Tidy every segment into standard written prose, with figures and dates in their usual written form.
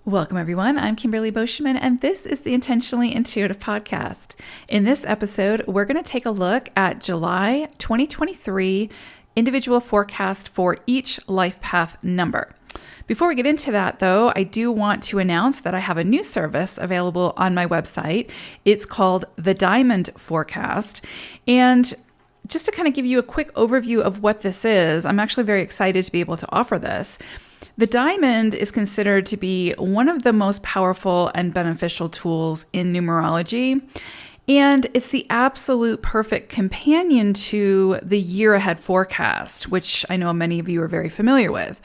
Welcome, everyone. I'm Kimberly Boschman, and this is the Intentionally Intuitive Podcast. In this episode, we're going to take a look at July 2023 individual forecast for each life path number. Before we get into that, though, I do want to announce that I have a new service available on my website. It's called the Diamond Forecast. And just to kind of give you a quick overview of what this is, I'm actually very excited to be able to offer this. The diamond is considered to be one of the most powerful and beneficial tools in numerology, and it's the absolute perfect companion to the year ahead forecast, which I know many of you are very familiar with.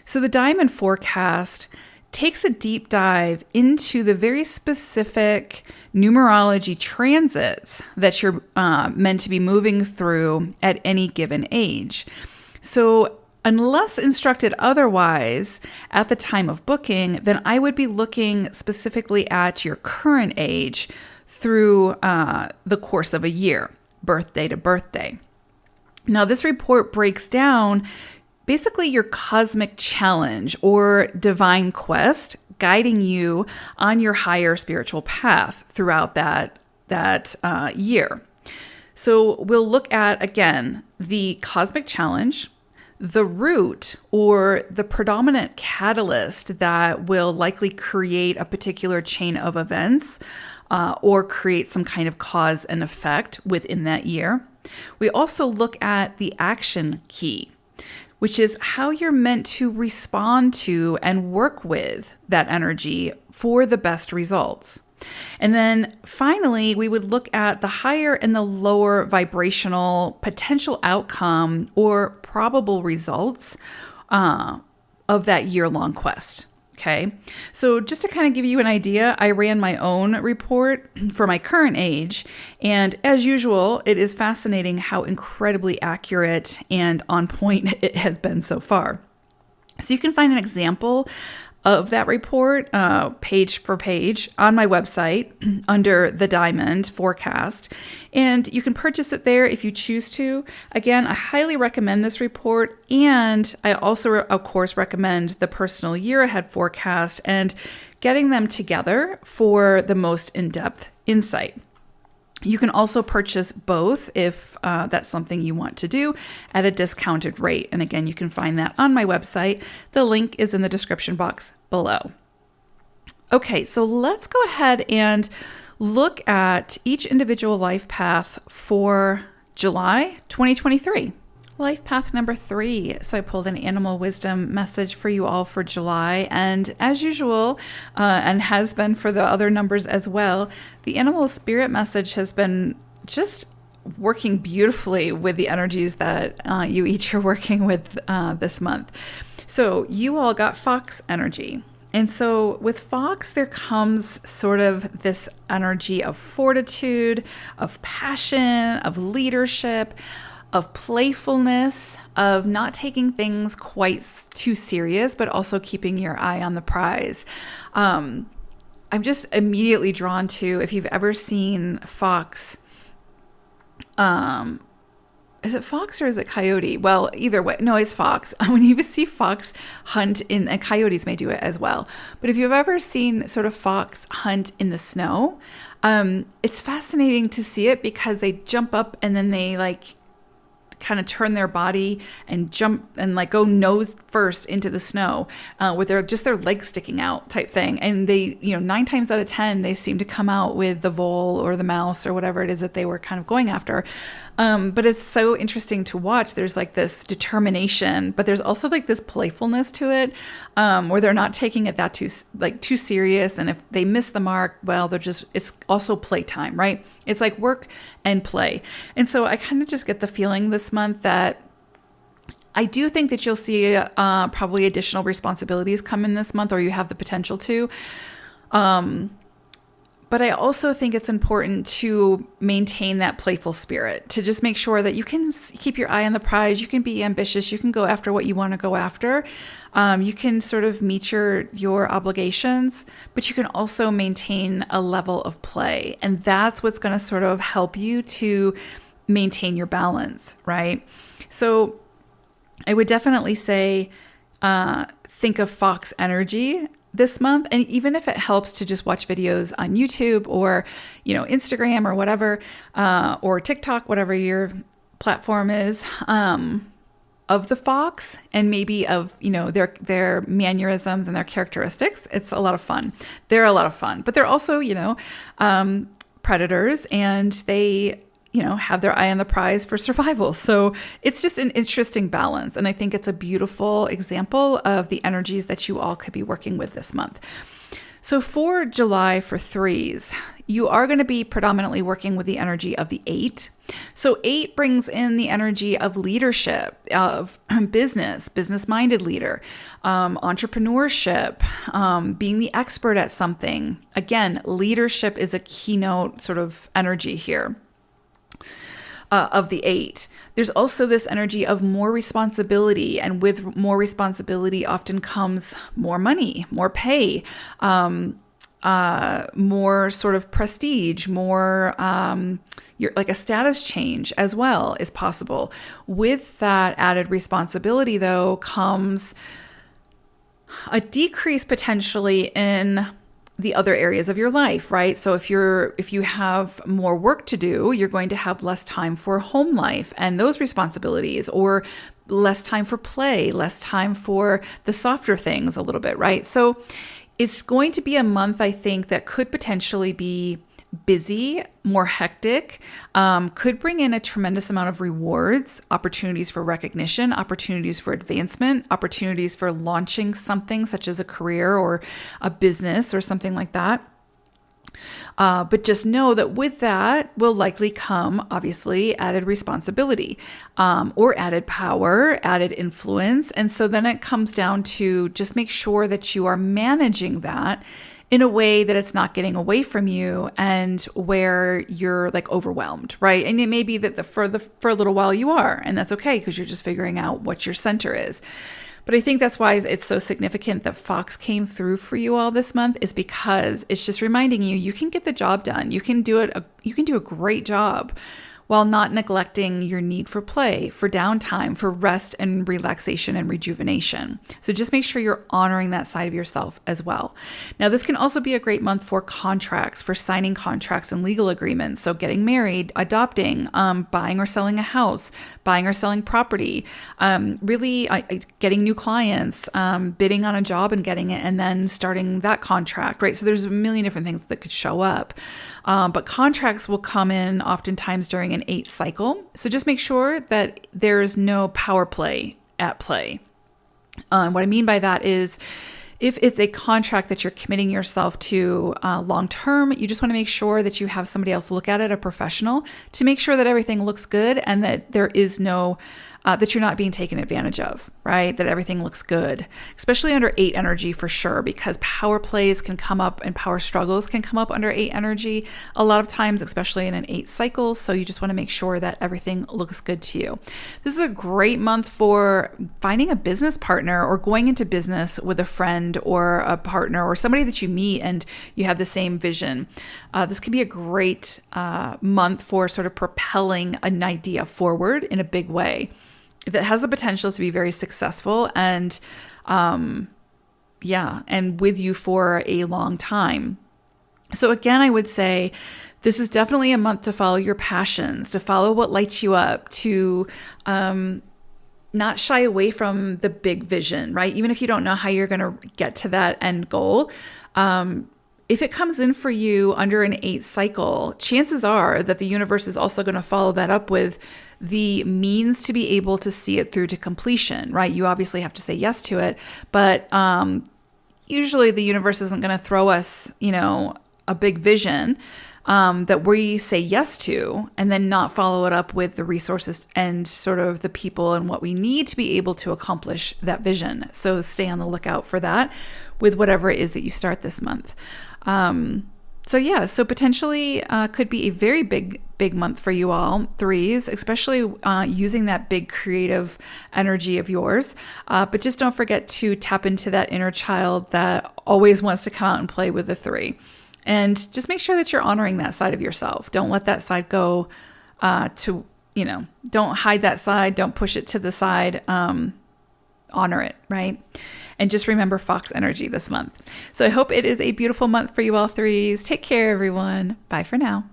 So the diamond forecast takes a deep dive into the very specific numerology transits that you're meant to be moving through at any given age. So unless instructed otherwise at the time of booking, then I would be looking specifically at your current age through the course of a year, birthday to birthday. Now, this report breaks down basically your cosmic challenge or divine quest, guiding you on your higher spiritual path throughout that year. So we'll look at, again, the cosmic challenge, the root or the predominant catalyst that will likely create a particular chain of events or create some kind of cause and effect within that year. We also look at the action key, which is how you're meant to respond to and work with that energy for the best results. And then finally, we would look at the higher and the lower vibrational potential outcome or probable results of that year-long quest. Okay, so just to kind of give you an idea, I ran my own report for my current age, and as usual, it is fascinating how incredibly accurate and on point it has been so far. So you can find an example of that report, page for page, on my website under the Diamond Forecast. And you can purchase it there if you choose to. Again, I highly recommend this report. And I also, of course, recommend the personal year ahead forecast and getting them together for the most in-depth insight. You can also purchase both if that's something you want to do at a discounted rate. And again, you can find that on my website. The link is in the description box below. Okay, so let's go ahead and look at each individual life path for July 2023. Life path number 3. So I pulled an animal wisdom message for you all for July. And as usual, and has been for the other numbers as well, the animal spirit message has been just working beautifully with the energies that you each are working with this month. So you all got fox energy. And so with fox, there comes sort of this energy of fortitude, of passion, of leadership, of playfulness, of not taking things quite too serious, but also keeping your eye on the prize. I'm just immediately drawn to, if you've ever seen fox, is it fox or is it coyote? Well, either way, no, it's fox. When you see fox hunt and coyotes may do it as well. But if you've ever seen sort of fox hunt in the snow, it's fascinating to see it because they jump up and then they kind of turn their body and jump and go nose first into the snow with their legs sticking out type thing. And they, 9 times out of 10, they seem to come out with the vole or the mouse or whatever it is that they were kind of going after. But it's so interesting to watch. There's this determination, but there's also this playfulness to it where they're not taking it that too serious. And if they miss the mark, well, it's also playtime, right? It's like work and play. And so I kind of just get the feeling this month that I do think that you'll see probably additional responsibilities come in this month, or you have the potential to. But I also think it's important to maintain that playful spirit, to just make sure that you can keep your eye on the prize. You can be ambitious. You can go after what you want to go after. You can sort of meet your obligations, but you can also maintain a level of play. And that's what's going to sort of help you to maintain your balance, right? So I would definitely say, think of fox energy this month. And even if it helps to just watch videos on YouTube or, Instagram or whatever, or TikTok, whatever your platform is, of the fox and maybe of, their mannerisms and their characteristics. It's a lot of fun. They're a lot of fun, but they're also, predators, and they, have their eye on the prize for survival. So it's just an interesting balance. And I think it's a beautiful example of the energies that you all could be working with this month. So for July, for threes, you are going to be predominantly working with the energy of the 8. So 8 brings in the energy of leadership, of business-minded leader, entrepreneurship, being the expert at something. Again, leadership is a keynote sort of energy here. Of the 8. There's also this energy of more responsibility, and with more responsibility often comes more money, more pay, more sort of prestige, more like a status change as well is possible. With that added responsibility, though, comes a decrease potentially in the other areas of your life, right? So if you have more work to do, you're going to have less time for home life and those responsibilities, or less time for play, less time for the softer things a little bit, right? So it's going to be a month, I think, that could potentially be busy, more hectic, could bring in a tremendous amount of rewards, opportunities for recognition, opportunities for advancement, opportunities for launching something such as a career or a business or something like that. But just know that with that will likely come, obviously, added responsibility, or added power, added influence. And so then it comes down to just make sure that you are managing that in a way that it's not getting away from you and where you're like overwhelmed, right? And it may be that for a little while you are, and that's okay because you're just figuring out what your center is. But I think that's why it's so significant that Fox came through for you all this month, is because it's just reminding you can get the job done. You can do a great job while not neglecting your need for play, for downtime, for rest and relaxation and rejuvenation. So just make sure you're honoring that side of yourself as well. Now, this can also be a great month for contracts, for signing contracts and legal agreements. So getting married, adopting, buying or selling a house, buying or selling property, really getting new clients, bidding on a job and getting it, and then starting that contract, right? So there's a million different things that could show up. But contracts will come in oftentimes during an 8 cycle. So just make sure that there's no power play at play. What I mean by that is, if it's a contract that you're committing yourself to long term, you just want to make sure that you have somebody else look at it, a professional, to make sure that everything looks good and that there is no that you're not being taken advantage of, right? That everything looks good, especially under 8 energy for sure, because power plays can come up and power struggles can come up under 8 energy a lot of times, especially in an 8 cycle. So you just want to make sure that everything looks good to you. This is a great month for finding a business partner or going into business with a friend or a partner or somebody that you meet and you have the same vision. This can be a great month for sort of propelling an idea forward in a big way that has the potential to be very successful and with you for a long time. So again, I would say this is definitely a month to follow your passions, to follow what lights you up, to not shy away from the big vision, right? Even if you don't know how you're going to get to that end goal, if it comes in for you under an 8 cycle, chances are that the universe is also going to follow that up with the means to be able to see it through to completion, right? You obviously have to say yes to it, but usually the universe isn't going to throw us, a big vision that we say yes to and then not follow it up with the resources and sort of the people and what we need to be able to accomplish that vision. So stay on the lookout for that with whatever it is that you start this month. So potentially could be a very big month for you all, 3s, especially using that big creative energy of yours. But just don't forget to tap into that inner child that always wants to come out and play with the 3. And just make sure that you're honoring that side of yourself. Don't let that side go don't hide that side. Don't push it to the side. Honor it, right? And just remember Fox energy this month. So I hope it is a beautiful month for you all threes. Take care, everyone. Bye for now.